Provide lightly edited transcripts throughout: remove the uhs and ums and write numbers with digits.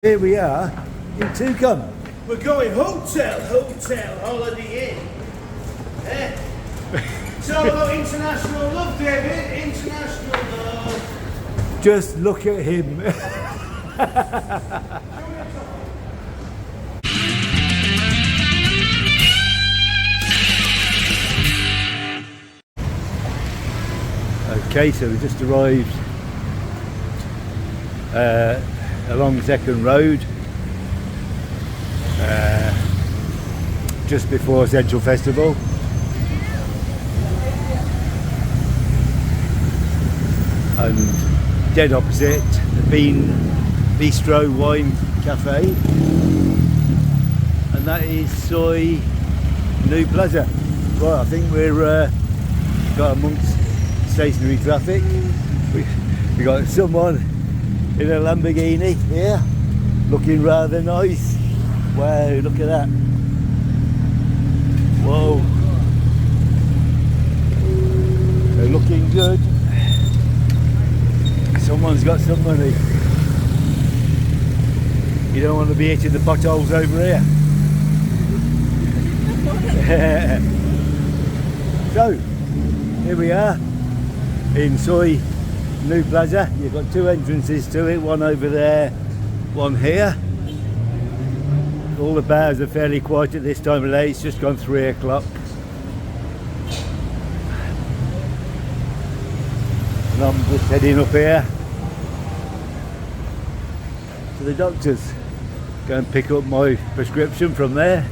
Here we are in Tucom. We're going hotel, holiday inn. Eh? It's all about international love, David. International love. Just look at him. Okay, so we just arrived along Second Road just before Central Festival, and dead opposite the Bean Bistro Wine Cafe, and that is Soi New Plaza. Right, I think we're got amongst stationary traffic. We got someone in a Lamborghini here, looking rather nice. Wow, look at that. Whoa. They're looking good. Someone's got some money. You don't want to be hitting the potholes over here. So, here we are in Soi New Plaza. You've got two entrances to it, one over there, one here. All the bars are fairly quiet at this time of day. It's just gone 3 o'clock. And I'm just heading up here to the doctor's. Go and pick up my prescription from there.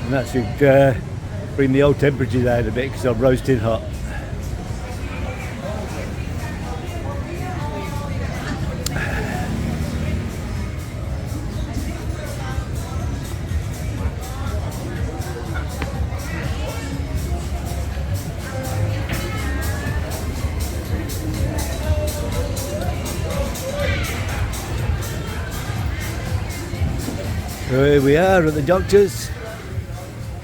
And that should bring the old temperatures down a bit because I'm roasting hot. So here we are at the doctor's.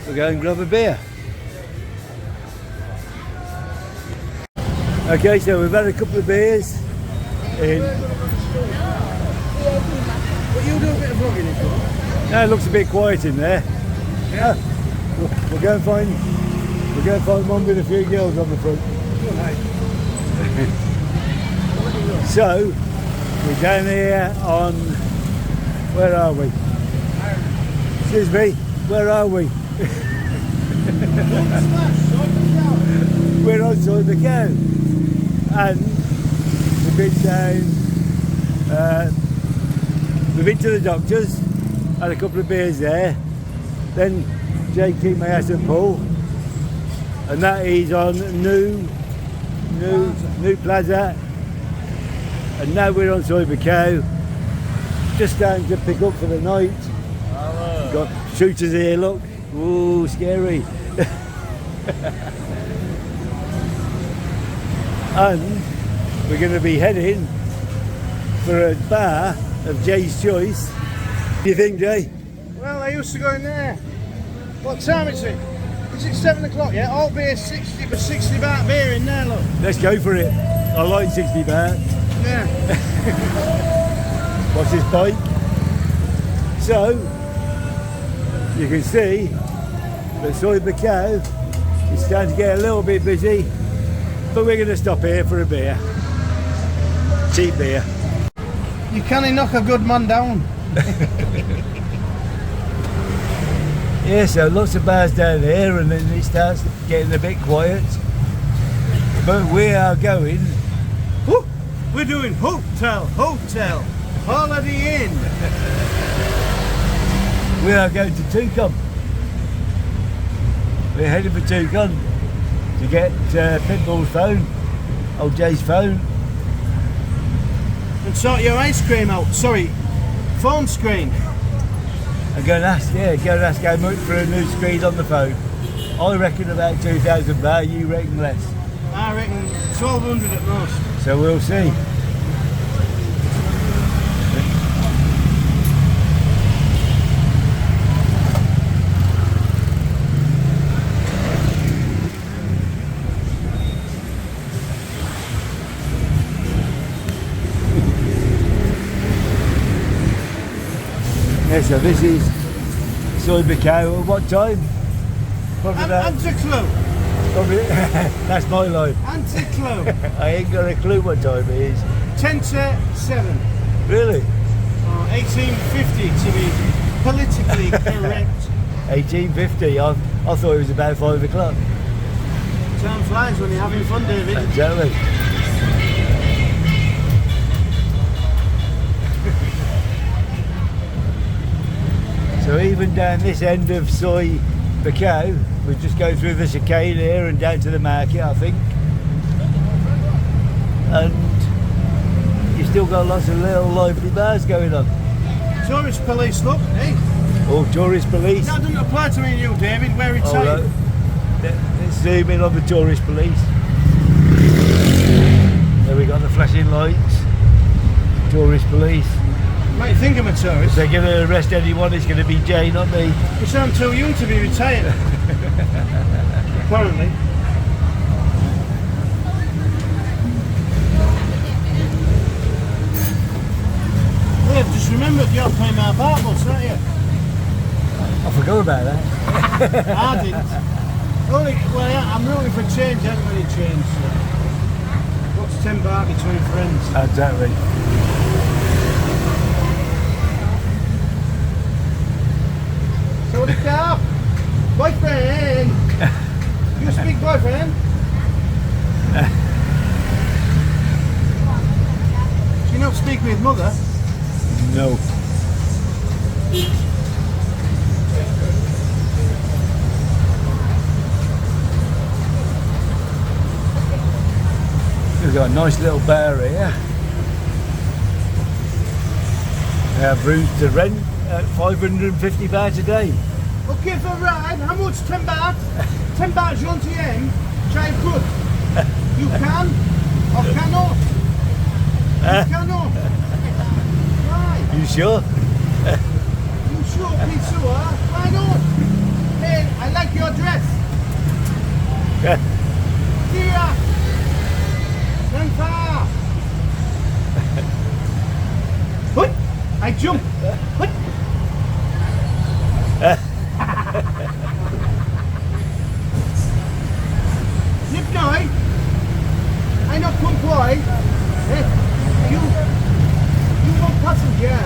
We'll go and grab a beer. Okay, so we've had a couple of beers in. But you'll do a bit of vlogging if you want. No, it looks a bit quiet in there. Yeah. We'll go and find one with a few girls on the front. So we're down here on, where are we? Excuse me, where are we? We're on Soi Baukau, and we've been down, we've been to the doctor's, had a couple of beers there, then Jake keep my ass and Paul, and that is on New Plaza, and now we're on Soi Baukau, just starting to pick up for the night. Got shooters here, look. Ooh, scary. And we're going to be heading for a bar of Jay's choice. What do you think, Jay? Well, I used to go in there. What time is it? Is it 7 o'clock yet? All beer 60 for 60 baht beer in there, look. Let's go for it. I like 60 baht. Yeah. What's his bike? So, you can see that Soi Baukau is starting to get a little bit busy, but we're going to stop here for a beer. Cheap beer. You can't knock a good man down. Yeah, so lots of bars down there, and then it starts getting a bit quiet. But we are going. Woo! We're doing hotel, holiday inn. We are going to Tucom. We're heading for Tucom to get Pitbull's phone, old Jay's phone. And sort your ice cream out. Sorry, phone screen. I'm going to ask, how much for a new screen on the phone. I reckon about 2,000 baht, you reckon less? I reckon 1,200 at most. So we'll see. Yeah, so this is Soi Baukau. At what time? Probably that. Anti-clue. Probably, that's my line. Anti-clue. I ain't got a clue what time it is. 10 to 7. Really? 1850 to be politically correct. 1850. I thought it was about 5 o'clock. Time flies when you're having fun, David. Exactly. So even down this end of Soi Baukau, we just go through the chicane here and down to the market, I think. And you still got lots of little lively bars going on. Tourist police, look, hey. Oh, tourist police. That doesn't apply to me and you, David, where it's All right. Let's zoom in on the tourist police. There we got the flashing lights. Tourist police. What do you think I'm a tourist? If they're going to arrest anyone, it's going to be Jay, not me. Because I'm too young to be retired. Apparently. Well, I've just remembered you're paying my Putbulls, aren't you? I forgot about that. I didn't. Well, yeah, I'm rolling for change, I haven't really changed. So. What's 10 baht between friends? Exactly. So what is that? Boyfriend! You speak boyfriend? Do you not speak with mother? No. We've got a nice little bar here. We have rooms to rent at 550 baht a day. Okay, for a ride, how much? 10 baht? 10 baht gentiem, try good. You can or cannot? You cannot. Why? You sure? You sure, please sure? Why not? Hey, I like your dress. Dear. Grandpa. What? I jump. What? Nip noi. I not comply. You want passenger.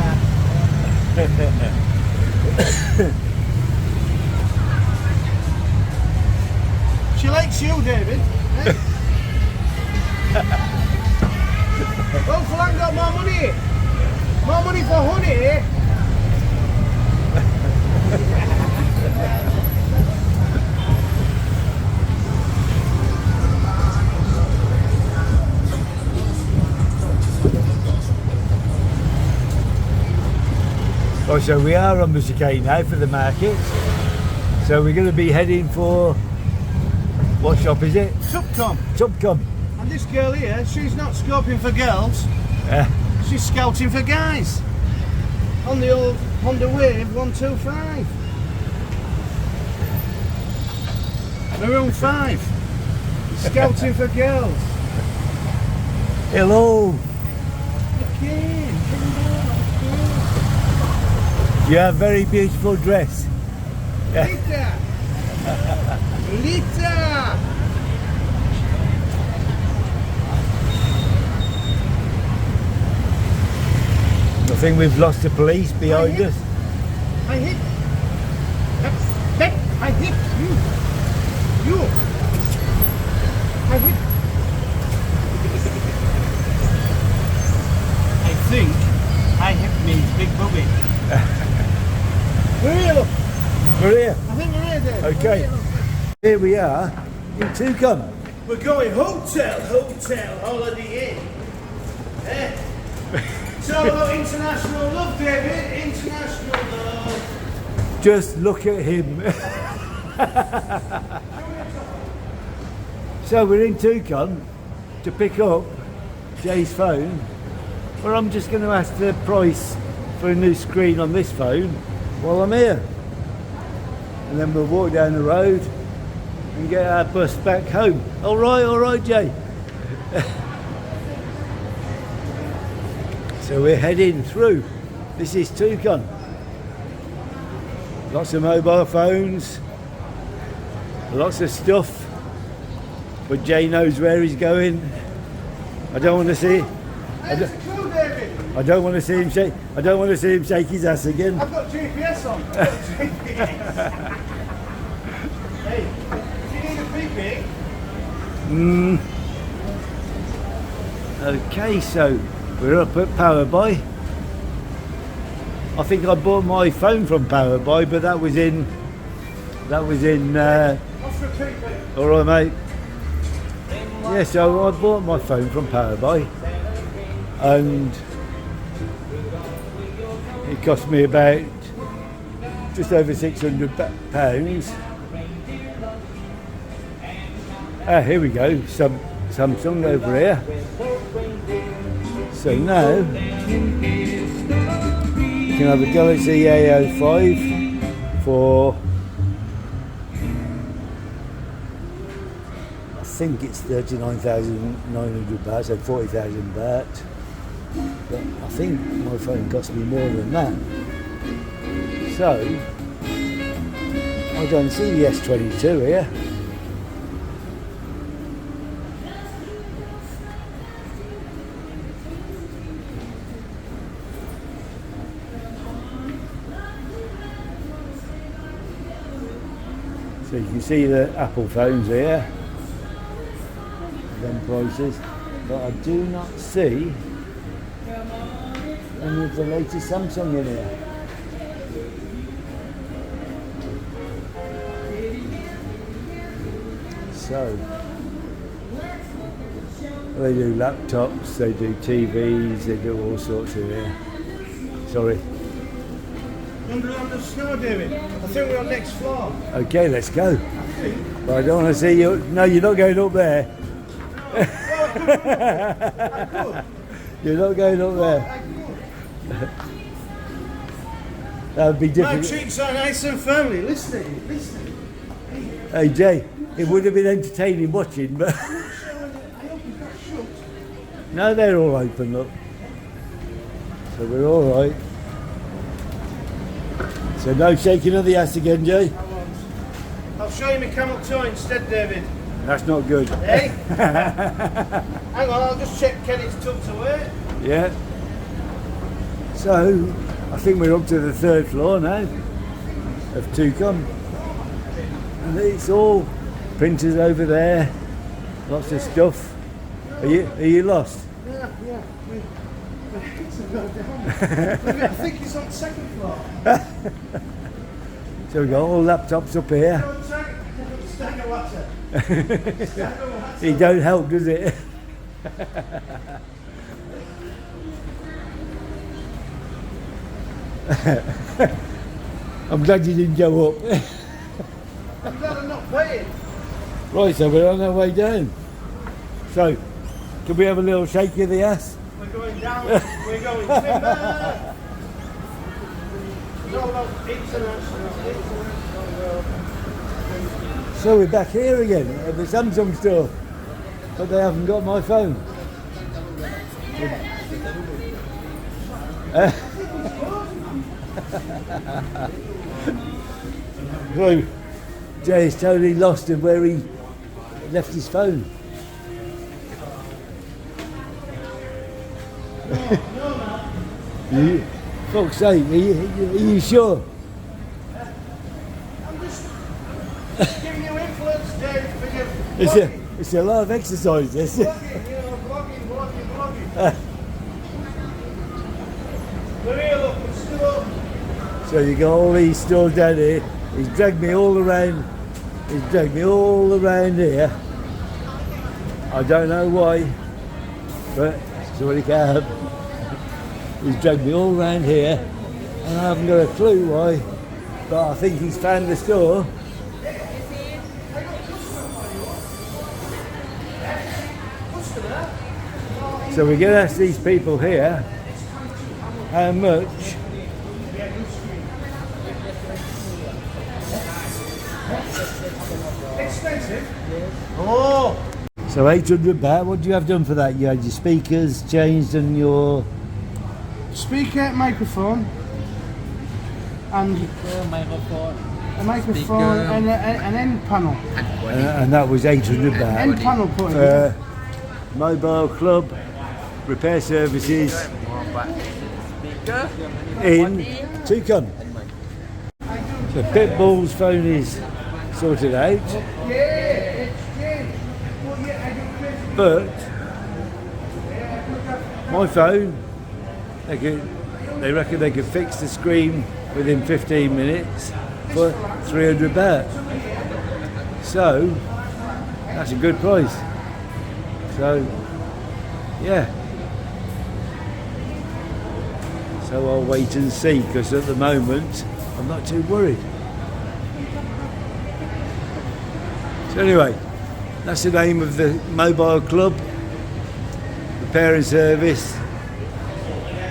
She likes you, David. Eh? Well, Flan got more money. More money for honey. Oh, so we are on the chicane now for the market. So we're going to be heading for, what shop is it? Tucom. Tucom. And this girl here, she's not scoping for girls. She's scouting for guys. On the old Honda Wave 125. Maroon 5. Scouting for girls. Hello. Okay. You have a very beautiful dress. Lita! Lita! I think we've lost the police behind us. I hit. I hit you. You. I hit. I think I hit means big booby. We're here, look. We're here. I think we're here, Dave. Okay. Here we are in Tucom. We're going hotel, holiday inn. Eh? It's all about international love, David. International love. Just look at him. So we're in Tucom to pick up Jay's phone. Well, I'm just going to ask the price for a new screen on this phone while I'm here. And then we'll walk down the road and get our bus back home. All right, Jay. So we're heading through. This is Tucom. Lots of mobile phones, lots of stuff, but Jay knows where he's going. I don't want to see. I don't want to see him shake. I don't want to see him shake his ass again. I've got GPS on. I've got GPS. Hey, if you need a pee-pee. Okay, so we're up at Powerbuy. I think I bought my phone from Powerbuy, but that was in. Off for a pee-pee. All right, mate. Yeah, so I bought my phone from Powerbuy, and it cost me about just over £600. Ah, here we go. Samsung over here. So now you can have a Galaxy A05 for, I think it's 39,900 baht, so 40,000 baht. But I think my phone cost me more than that. So I don't see the S22 here. So you can see the Apple phones here, them prices, but I do not see any of the latest Samsung in here. So they do laptops, they do TVs, they do all sorts of here. Sorry. Under on the snow, David. I think we're on next floor. Okay, let's go. But I don't want to see you. No, you're not going up there. I could. You're not going up there. That would be My difficult. cheeks are nice and firmly. Listening. Hey Jay, it would have been entertaining watching, but I opened that shut. no, they're all open, look. So we're all right. So no shaking of the ass again, Jay. I'll show you my camel toe instead, David. That's not good. Hey? Hang on, I'll just check Kenny's tucked away. Yeah. So I think we're up to the 3rd floor now of Tucom. And it's all printers over there, lots of stuff. Are you lost? Yeah. I think it's on the 2nd floor. So we've got all laptops up here. It don't help, does it? I'm glad you didn't go up. I'm glad I'm not paying. Right, so we're on our way down. So, can we have a little shake of the ass? We're going down. We're going timber. No, international. So we're back here again at the Samsung store, but they haven't got my phone. So Jay's totally lost of where he left his phone. You, fuck's sake, are you sure? I'm just giving you influence, Dave, for your It's a lot of exercise, this. blogging. We're here, look, we're still up. So you got all these stores down here. He's dragged me all around. He's dragged me all around here. I don't know why, but it's what he can. He's dragged me all around here, and I haven't got a clue why. But I think he's found the store. So we're going to ask these people here how much Expensive? Oh! So 800 baht, what do you have done for that? You had your speakers changed and your... Speaker, microphone. and microphone. a microphone Speaker. and an end panel. and that was 800 baht. End panel point. Yeah. Mobile club, repair services Speaker. in Tucom. So Pitbull's phone is sorted out, but my phone, they reckon they could fix the screen within 15 minutes for 300 baht. So that's a good price. So yeah. So I'll wait and see, because at the moment I'm not too worried. So anyway, that's the name of the mobile club, repair and service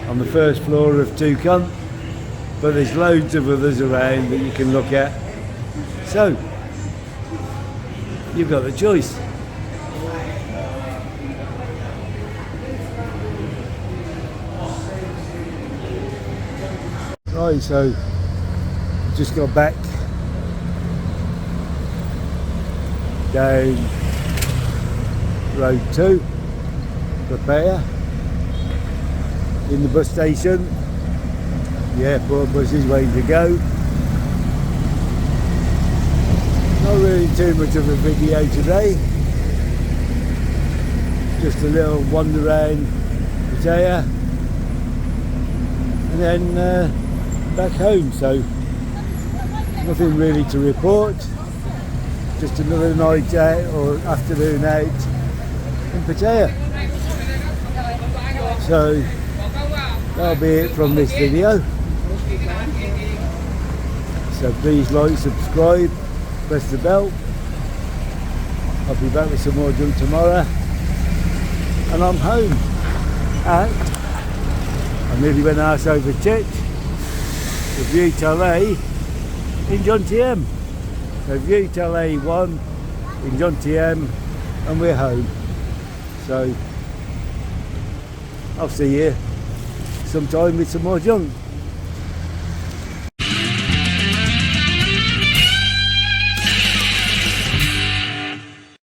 on the first floor of Tucom, but there's loads of others around that you can look at. So you've got the choice. Right, so just got back down road 2, repair, in the bus station. The airport bus is waiting to go. Not really too much of a video today, just a little wander around Pattaya and then back home. So nothing really to report, just another night out or afternoon out in Pattaya. So that'll be it from this video. So please like, subscribe, press the bell. I'll be back with some more junk tomorrow, and I'm home. And I nearly went arse over tit. The View Chalet in John TM. So View Chalet 1 in John TM, and we're home. So I'll see you sometime with some more junk.